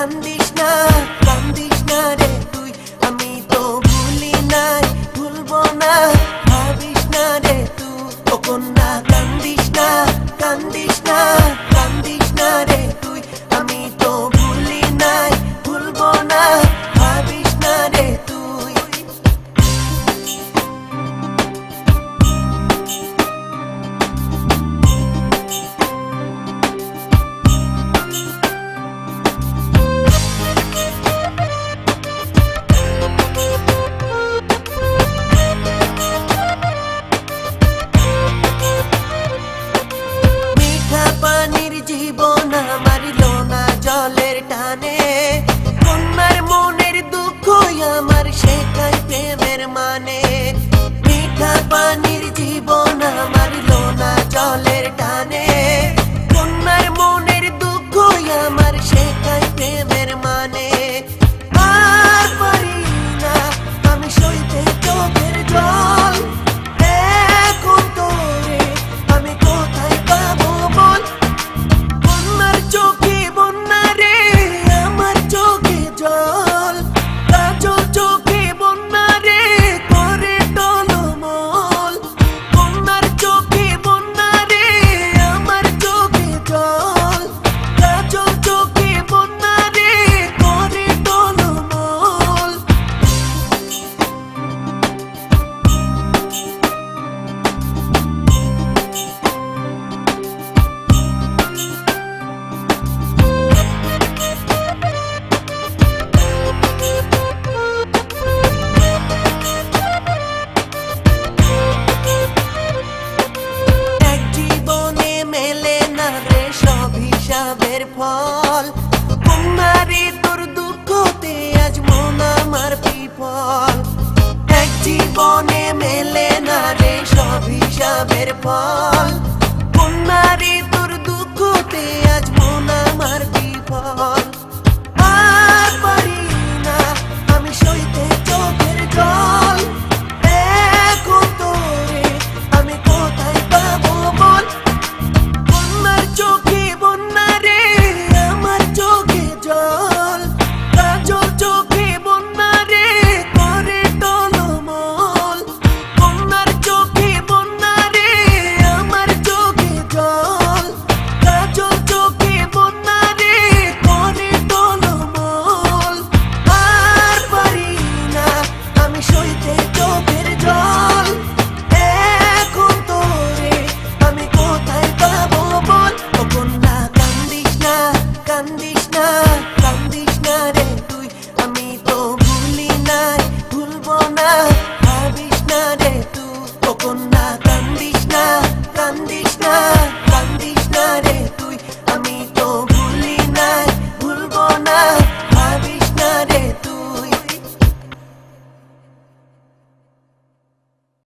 কান্দিস না রে তুই, আমি তো ভুলি নাই ভুলবো না, ভাবিস না রে তুই। ও কন্যা কান্দিস না রে তুই, আমি তো ভুলি নাই ভুলবো না, ভাবিস না রে তুই। পানির জীবন মারিল না জলের টানে, কন্যার মনের দুঃখ আমার শেখায় প্রেমের মানে। মিঠা পানির জীবন মারিল না জলের টানে, কন্যার মনের দুঃখ আমার শেখায় প্রেমের মানে। আর পারি না আমি সইতে চোখের জল, এখন তোরে আমি কোথায় পাবো বল। কন্যার চোখে বন্যা রে আমার চোখে জল, কাজল চোখে বন্যা রে করে টলমল। কন্যার চোখে বন্যা রে আমার চোখে জল, কাজল চোখে বন্যা রে করে টলমল। এক জীবনে মেলে না রে সব হিসাবের ফল, কন্যারে তোর দুঃখতে আজ মন আমার বিফল। এক জীবনে মেলে না রে সব হিসাবের ফল, কন্যারে তোর দুঃখতে আজ মন আমার বিফল।